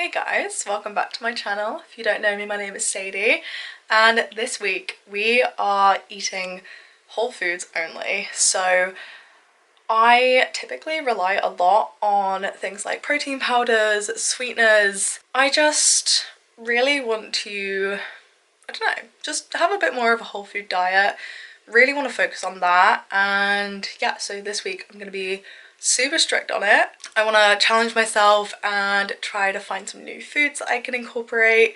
Hey guys, welcome back to my channel. If you don't know me, my name is Sadie, and this week we are eating whole foods only. So I typically rely a lot on things like protein powders, sweeteners. I just really want to, I don't know, just have a bit more of a whole food diet. Really want to focus on that, and yeah, so this week I'm going to be super strict on it. I want to challenge myself and try to find some new foods that I can incorporate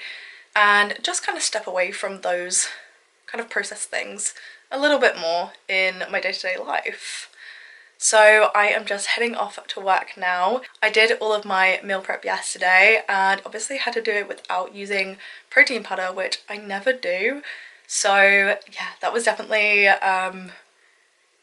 and just kind of step away from those kind of processed things a little bit more in my day-to-day life. So I am just heading off to work now. I did all of my meal prep yesterday and obviously had to do it without using protein powder, which I never do. So yeah, that was definitely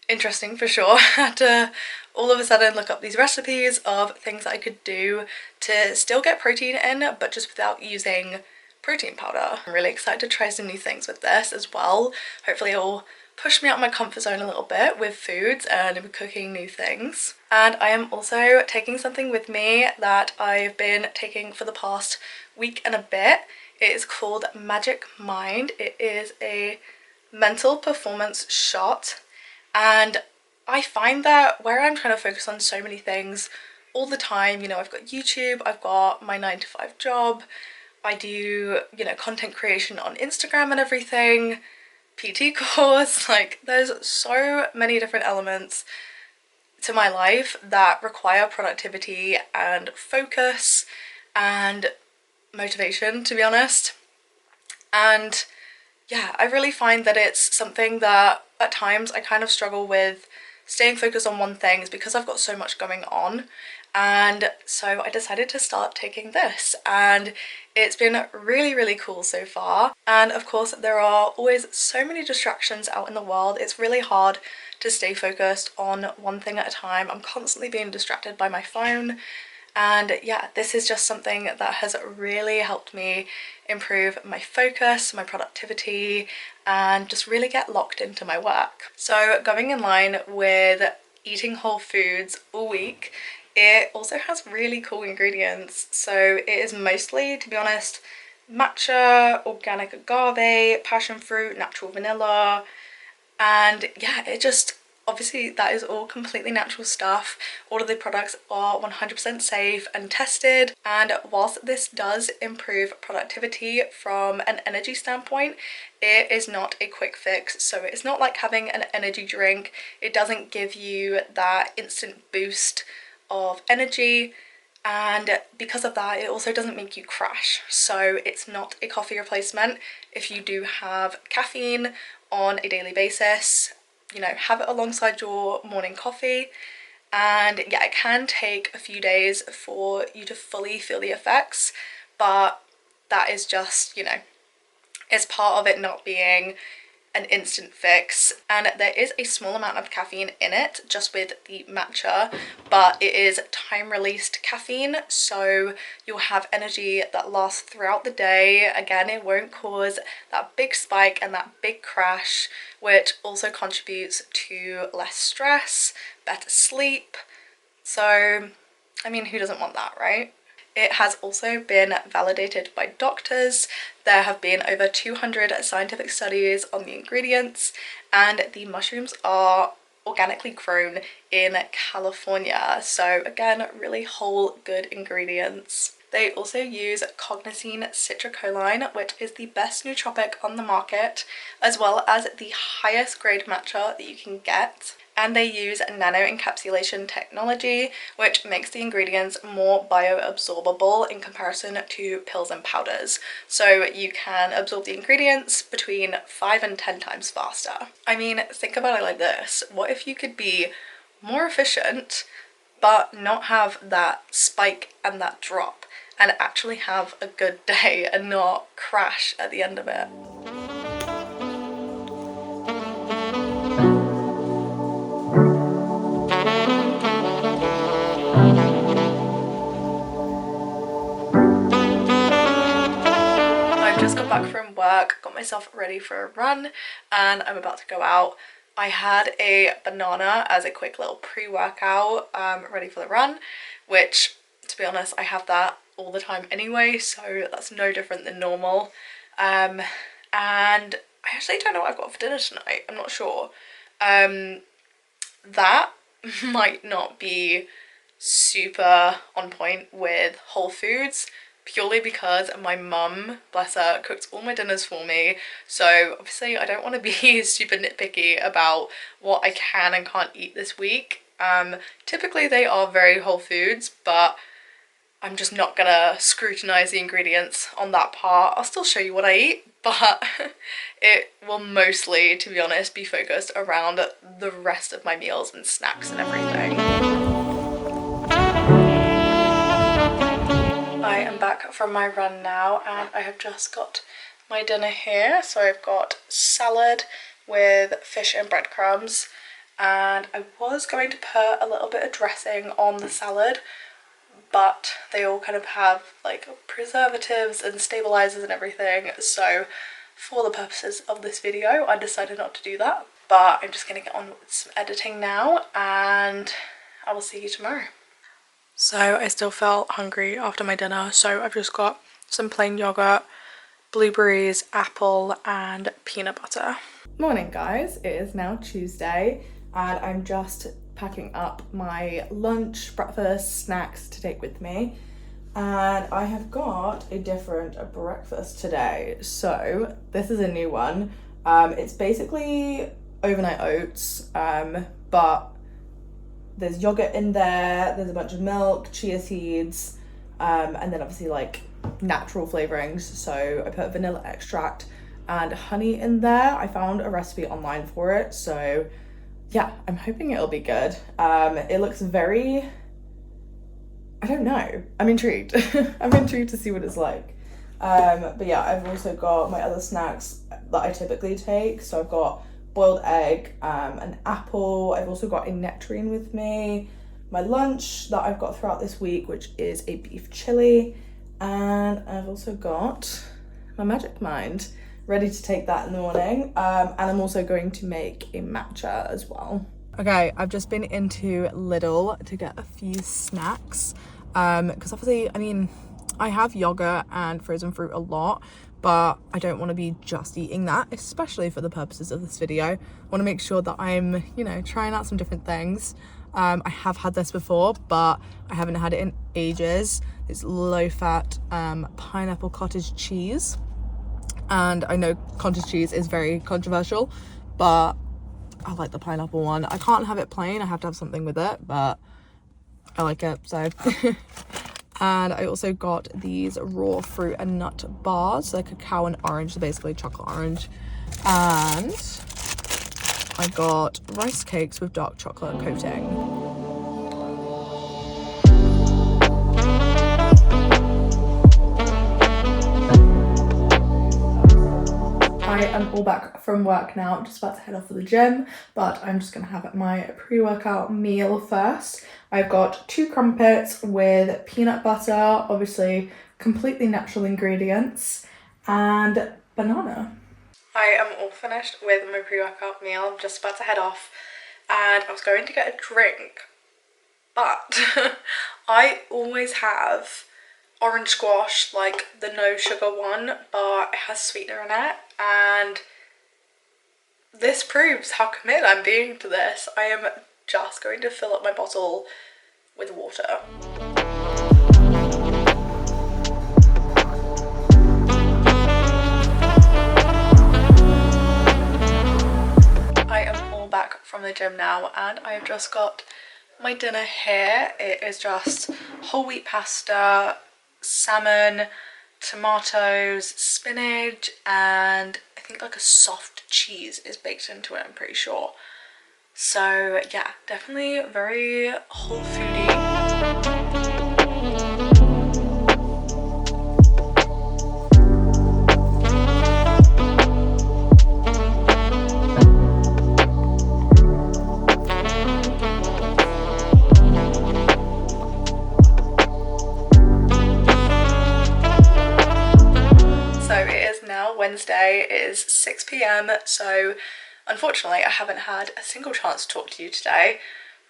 interesting for sure. I had to all of a sudden look up these recipes of things that I could do to still get protein in, but just without using protein powder. I'm really excited to try some new things with this as well. Hopefully it'll push me out of my comfort zone a little bit with foods and with cooking new things. And I am also taking something with me that I've been taking for the past week and a bit. It is called Magic Mind. It is a mental performance shot, and I find that where I'm trying to focus on so many things all the time, you know, I've got YouTube, I've got my 9-to-5 job, I do, you know, content creation on Instagram and everything, PT course, like there's so many different elements to my life that require productivity and focus and motivation, to be honest. And yeah, I really find that it's something that at times I kind of struggle with staying focused on one thing because I've got so much going on. And so I decided to start taking this, and it's been really cool so far. And of course there are always so many distractions out in the world. It's really hard to stay focused on one thing at a time. I'm constantly being distracted by my phone. And yeah, this is just something that has really helped me improve my focus, my productivity, and just really get locked into my work. So going in line with eating whole foods all week, it also has really cool ingredients. So it is mostly, to be honest, matcha, organic agave, passion fruit, natural vanilla, and yeah, it just, obviously that is all completely natural stuff. All of the products are 100% safe and tested, and whilst this does improve productivity from an energy standpoint, it is not a quick fix. So it's not like having an energy drink. It doesn't give you that instant boost of energy, and because of that it also doesn't make you crash. So it's not a coffee replacement. If you do have caffeine on a daily basis, you know, have it alongside your morning coffee. And yeah, it can take a few days for you to fully feel the effects, but that is just, you know, it's part of it not being an instant fix. And there is a small amount of caffeine in it just with the matcha, but it is time released caffeine, so you'll have energy that lasts throughout the day. Again, it won't cause that big spike and that big crash, which also contributes to less stress, better sleep. So I mean, who doesn't want that, right? It has also been validated by doctors. There have been over 200 scientific studies on the ingredients, and the mushrooms are organically grown in California. So again, really whole, good ingredients. They also use cognizine citricholine, which is the best nootropic on the market, as well as the highest grade matcha that you can get. And they use nano encapsulation technology, which makes the ingredients more bioabsorbable in comparison to pills and powders. So you can absorb the ingredients between 5 and 10 times faster. I mean, think about it like this. What if you could be more efficient but not have that spike and that drop, and actually have a good day and not crash at the end of it? I've just got back from work, got myself ready for a run, and I'm about to go out. I had a banana as a quick little pre-workout ready for the run, which, to be honest, I have that all the time anyway, so that's no different than normal. And I actually don't know what I've got for dinner tonight. I'm not sure. That might not be super on point with Whole Foods, purely because my mum, bless her, cooks all my dinners for me, so obviously I don't want to be super nitpicky about what I can and can't eat this week. Typically they are very Whole Foods, but I'm just not gonna scrutinize the ingredients on that part. I'll still show you what I eat, but it will mostly, to be honest, be focused around the rest of my meals and snacks and everything. I am back from my run now, and I have just got my dinner here. So I've got salad with fish and breadcrumbs, and I was going to put a little bit of dressing on the salad, but they all kind of have like preservatives and stabilizers and everything, so for the purposes of this video I decided not to do that. But I'm just gonna get on with some editing now, and I will see you tomorrow. So I still felt hungry after my dinner, so I've just got some plain yogurt, blueberries, apple and peanut butter. Morning guys, it is now Tuesday and I'm just packing up my lunch, breakfast, snacks to take with me, and I have got a different breakfast today. So this is a new one. It's basically overnight oats, but there's yogurt in there, there's a bunch of milk, chia seeds, and then obviously like natural flavorings. So I put vanilla extract and honey in there. I found a recipe online for it, so yeah, I'm hoping it'll be good. It looks very, I don't know, I'm intrigued. I'm intrigued to see what it's like. But yeah, I've also got my other snacks that I typically take. So I've got boiled egg, an apple. I've also got a nectarine with me. My lunch that I've got throughout this week, which is a beef chili. And I've also got my Magic Mind, ready to take that in the morning. And I'm also going to make a matcha as well. Okay, I've just been into Lidl to get a few snacks. Because obviously, I mean, I have yogurt and frozen fruit a lot, but I don't want to be just eating that, especially for the purposes of this video. I want to make sure that I'm, you know, trying out some different things. I have had this before, but I haven't had it in ages. It's low-fat pineapple cottage cheese. And I know cottage cheese is very controversial, but I like the pineapple one. I can't have it plain, I have to have something with it, but I like it, so. And I also got these raw fruit and nut bars, so cacao and orange, so basically chocolate orange. And I got rice cakes with dark chocolate coating. I am all back from work now. I'm just about to head off to the gym, but I'm just gonna have my pre-workout meal first. I've got 2 crumpets with peanut butter, obviously completely natural ingredients, and banana. I am all finished with my pre-workout meal. I'm just about to head off, and I was going to get a drink, but I always have orange squash, like the no sugar one, but it has sweetener in it, and this proves how committed I'm being to this. I am just going to fill up my bottle with water. I am all back from the gym now, and I have just got my dinner here. It is just whole wheat pasta, salmon, tomatoes, spinach, and I think like a soft cheese is baked into it, I'm pretty sure. So yeah, definitely very whole foodie. Wednesday, it is 6 p.m, so unfortunately I haven't had a single chance to talk to you today,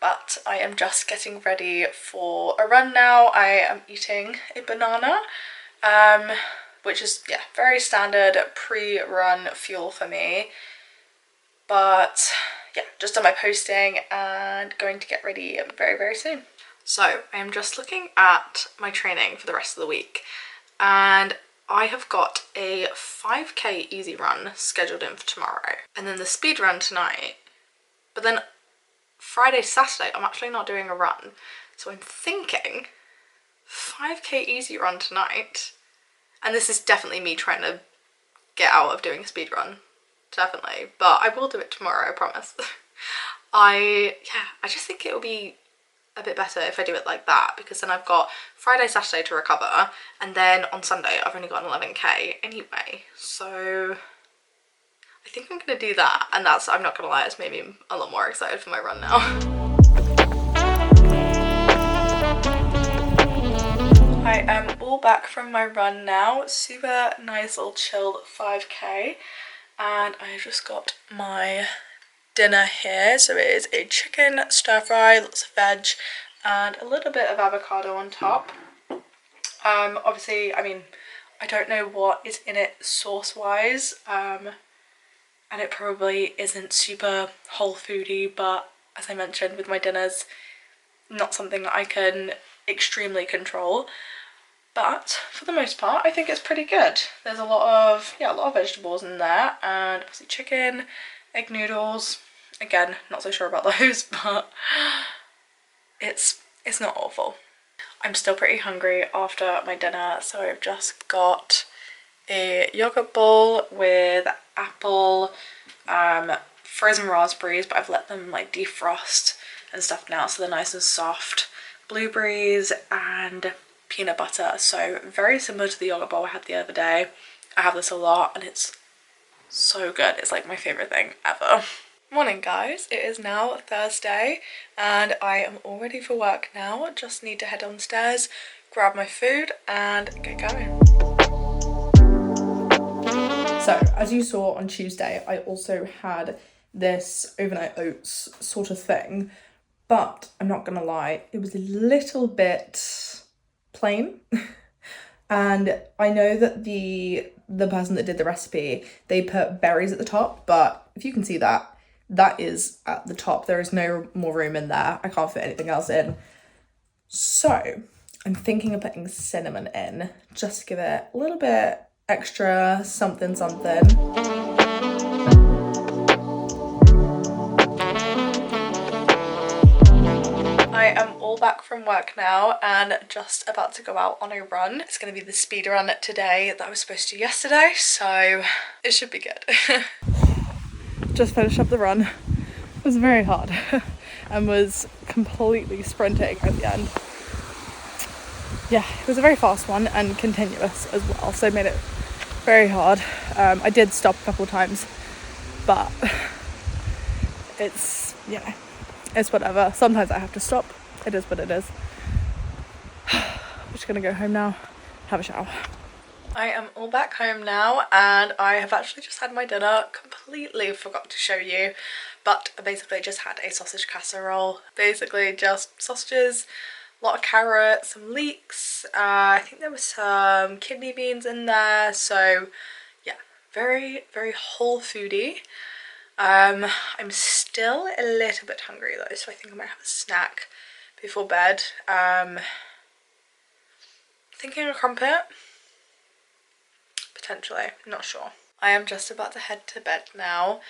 but I am just getting ready for a run now. I am eating a banana, which is, yeah, very standard pre-run fuel for me. But yeah, just done my posting and going to get ready very, very soon. So I am just looking at my training for the rest of the week, and I have got a 5k easy run scheduled in for tomorrow, and then the speed run tonight. But then Friday, Saturday, I'm actually not doing a run. So I'm thinking 5k easy run tonight. And this is definitely me trying to get out of doing a speed run. Definitely. But I will do it tomorrow, I promise. I just think it will be a bit better if I do it like that, because then I've got Friday, Saturday to recover, and then on Sunday I've only got an 11k anyway. So I think I'm gonna do that, and that's, I'm not gonna lie, it's made me a lot more excited for my run now. I am all back from my run now. Super nice little chilled 5k, and I just got my dinner here. So it is a chicken stir fry, lots of veg, and a little bit of avocado on top. Obviously, I mean, I don't know what is in it sauce wise, and it probably isn't super whole foody, but as I mentioned with my dinners, not something that I can extremely control. But for the most part, I think it's pretty good. There's a lot of vegetables in there, and obviously chicken, egg noodles. Again, not so sure about those, but it's not awful. I'm still pretty hungry after my dinner, so I've just got a yogurt bowl with apple, frozen raspberries, but I've let them like defrost and stuff now, so they're nice and soft, blueberries and peanut butter. So very similar to the yogurt bowl I had the other day. I have this a lot and it's so good. It's like my favorite thing ever. Morning guys, it is now Thursday and I am all ready for work now. Just need to head downstairs, grab my food and get going. So as you saw on Tuesday, I also had this overnight oats sort of thing, but I'm not gonna lie, it was a little bit plain. And I know that the person that did the recipe, they put berries at the top, but if you can see that is at the top. There is no more room in there. I can't fit anything else in. So I'm thinking of putting cinnamon in, just to give it a little bit extra something. I am all back from work now and just about to go out on a run. It's going to be the speed run today that I was supposed to do yesterday, so it should be good. Just finished up the run. It was very hard and was completely sprinting at the end. Yeah, it was a very fast one and continuous as well, so it made it very hard. I did stop a couple of times, but it's whatever. Sometimes I have to stop. It is what it is. I'm just gonna go home now, have a shower. I am all back home now and I have actually just had my dinner. Completely forgot to show you, but I basically just had a sausage casserole. Basically just sausages, a lot of carrots, some leeks, I think there was some kidney beans in there, so yeah, very, very whole foody. I'm still a little bit hungry though, so I think I might have a snack before bed. Thinking a crumpet? Potentially, not sure. I am just about to head to bed now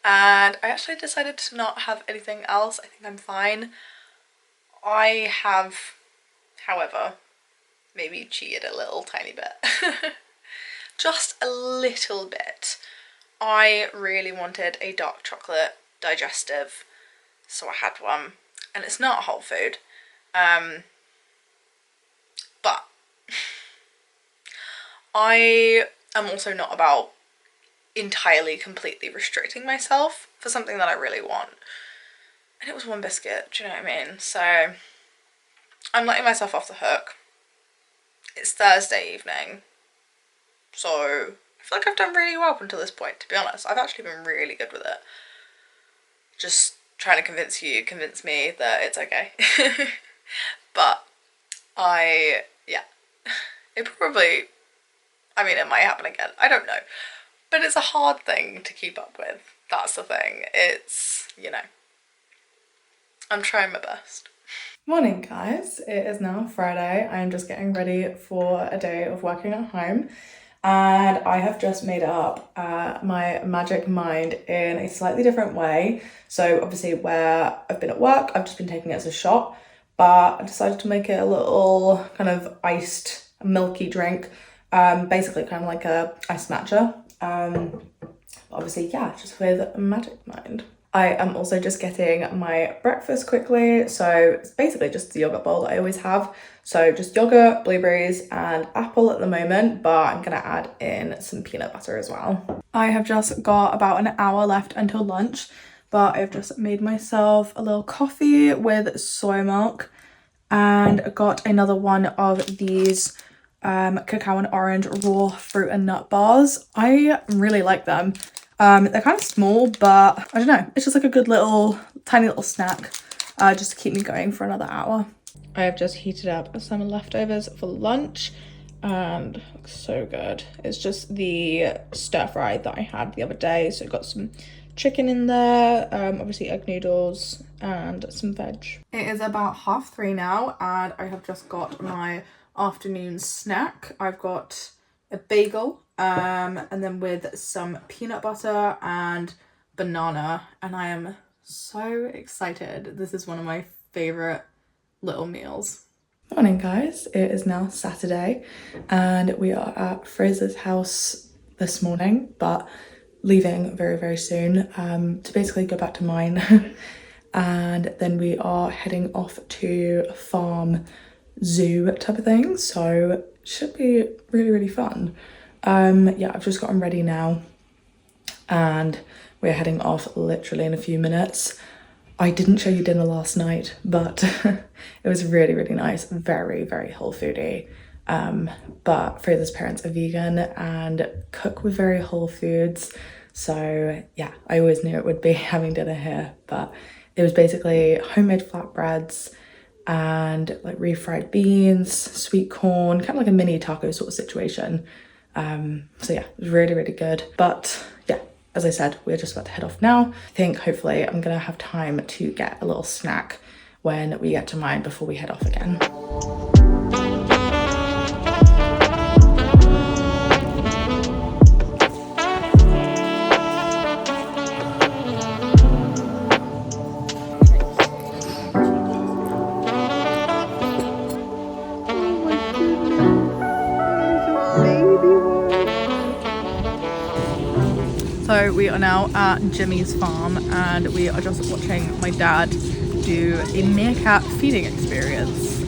and I actually decided to not have anything else. I think I'm fine. I have, however, maybe cheated a little tiny bit. Just a little bit. I really wanted a dark chocolate digestive, so I had one, and it's not whole food, but I am also not about entirely completely restricting myself for something that I really want, and it was one biscuit, do you know what I mean? So I'm letting myself off the hook. It's Thursday evening, so I feel like I've done really well up until this point, to be honest. I've actually been really good with it. Just trying to convince me that it's okay. But yeah, it probably, I mean, it might happen again, I don't know. But it's a hard thing to keep up with, that's the thing. It's, you know, I'm trying my best. Morning guys, it is now Friday. I am just getting ready for a day of working at home, and I have just made up my magic mind in a slightly different way. So obviously where I've been at work, I've just been taking it as a shot, but I decided to make it a little kind of iced milky drink, basically kind of like a iced matcha. Obviously, yeah, just with magic mind. I am also just getting my breakfast quickly, so it's basically just the yogurt bowl that I always have. So just yogurt, blueberries and apple at the moment, but I'm gonna add in some peanut butter as well. I have just got about an hour left until lunch, but I've just made myself a little coffee with soy milk and got another one of these cacao and orange raw fruit and nut bars. I really like them. They're kind of small, but I don't know, it's just like a good little tiny little snack just to keep me going for another hour. I have just heated up some leftovers for lunch and it looks so good. It's just the stir fry that I had the other day, so got some chicken in there, obviously egg noodles and some veg. It is about 3:30 now and I have just got my afternoon snack. I've got a bagel and then with some peanut butter and banana, and I am so excited. This is one of my favorite little meals. Morning guys, it is now Saturday and we are at Fraser's house this morning, but leaving very soon to basically go back to mine. And then we are heading off to a farm zoo type of thing, so it should be really fun. Yeah, I've just gotten ready now and we're heading off literally in a few minutes. I didn't show you dinner last night, but it was really nice, very whole foodie. But Fraser's parents are vegan and cook with very whole foods, so yeah, I always knew it would be having dinner here. But it was basically homemade flatbreads and like refried beans, sweet corn, kind of like a mini taco sort of situation. So yeah, it was really good. But yeah, as I said, we're just about to head off now. I think hopefully I'm gonna have time to get a little snack when we get to mine before we head off again. So we are now at Jimmy's farm and we are just watching my dad do a meerkat feeding experience.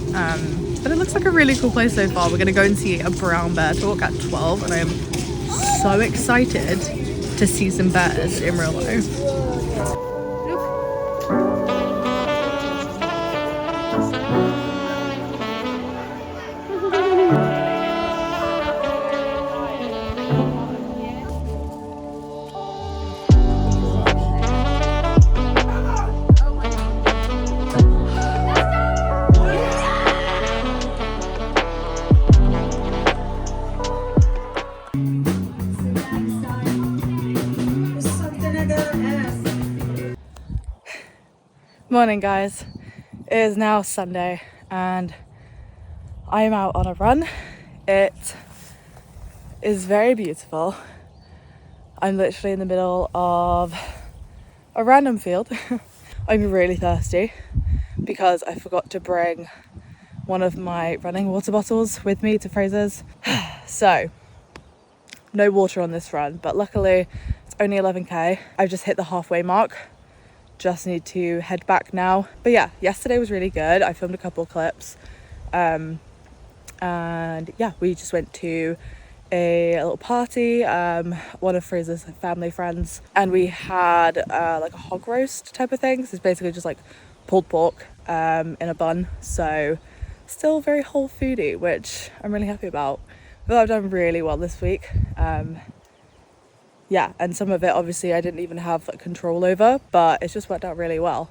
But it looks like a really cool place so far. We're gonna go and see a brown bear talk at 12 and I am so excited to see some bears in real life. Morning guys, it is now Sunday and I am out on a run. It is very beautiful. I'm literally in the middle of a random field. I'm really thirsty because I forgot to bring one of my running water bottles with me to Fraser's. So no water on this run, but luckily it's only 11k. I've just hit the halfway mark. Just need to head back now. But yeah, yesterday was really good. I filmed a couple clips and yeah, we just went to a little party, one of Fraser's family friends, and we had like a hog roast type of thing. So it's basically just like pulled pork in a bun, so still very whole foodie, which I'm really happy about. I feel like I've done really well this week. yeah, and some of it obviously I didn't even have control over, but it's just worked out really well.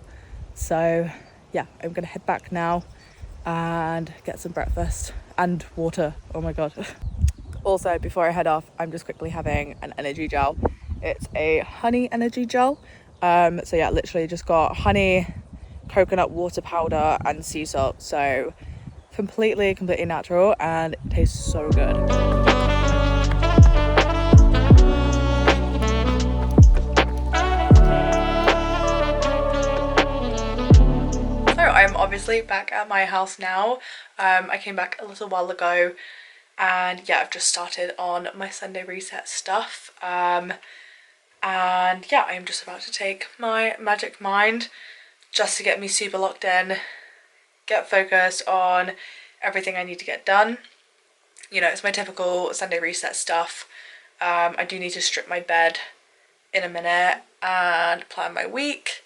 So yeah, I'm gonna head back now and get some breakfast and water. Oh my god. Also, before I head off, I'm just quickly having an energy gel. It's a honey energy gel. So yeah, literally just got honey, coconut water powder and sea salt. So completely natural, and it tastes so good. So I'm obviously back at my house now. I came back a little while ago, and yeah, I've just started on my Sunday reset stuff. And yeah, I'm just about to take my Magic Mind just to get me super locked in, get focused on everything I need to get done. You know, it's my typical Sunday reset stuff. I do need to strip my bed in a minute and plan my week,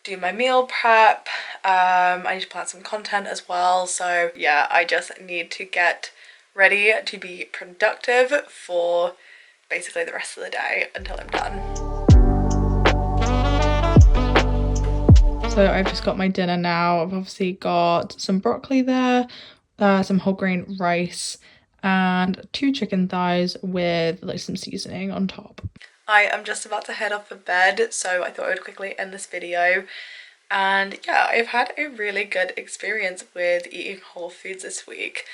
do my meal prep. I need to plan some content as well. So yeah, I just need to get ready to be productive for basically the rest of the day until I'm done. So I've just got my dinner now. I've obviously got some broccoli there, some whole grain rice, and 2 chicken thighs with like some seasoning on top. I am just about to head off for bed, so I thought I would quickly end this video. And yeah, I've had a really good experience with eating whole foods this week.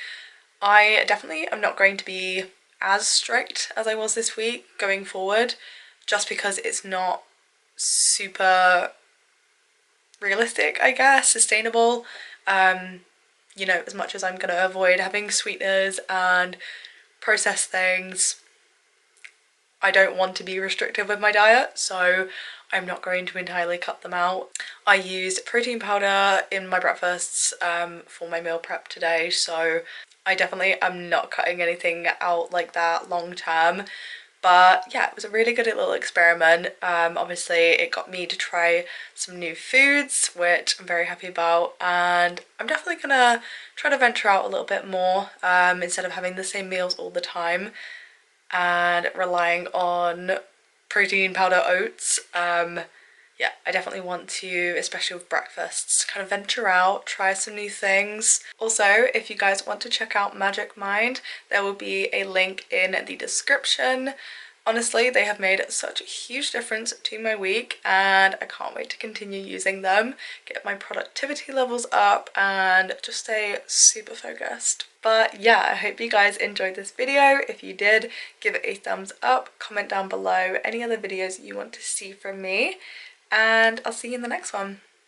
I definitely am not going to be as strict as I was this week going forward, just because it's not super realistic, I guess, sustainable. You know, as much as I'm gonna avoid having sweeteners and processed things, I don't want to be restrictive with my diet, so I'm not going to entirely cut them out. I used protein powder in my breakfasts for my meal prep today, so I definitely am not cutting anything out like that long term. But yeah, it was a really good little experiment. Obviously it got me to try some new foods, which I'm very happy about, and I'm definitely gonna try to venture out a little bit more instead of having the same meals all the time and relying on protein powder oats. Yeah, I definitely want to, especially with breakfasts, kind of venture out, try some new things. Also, if you guys want to check out Magic Mind, there will be a link in the description. Honestly, they have made such a huge difference to my week, and I can't wait to continue using them, get my productivity levels up, and just stay super focused. But yeah, I hope you guys enjoyed this video. If you did, give it a thumbs up, comment down below any other videos you want to see from me, and I'll see you in the next one.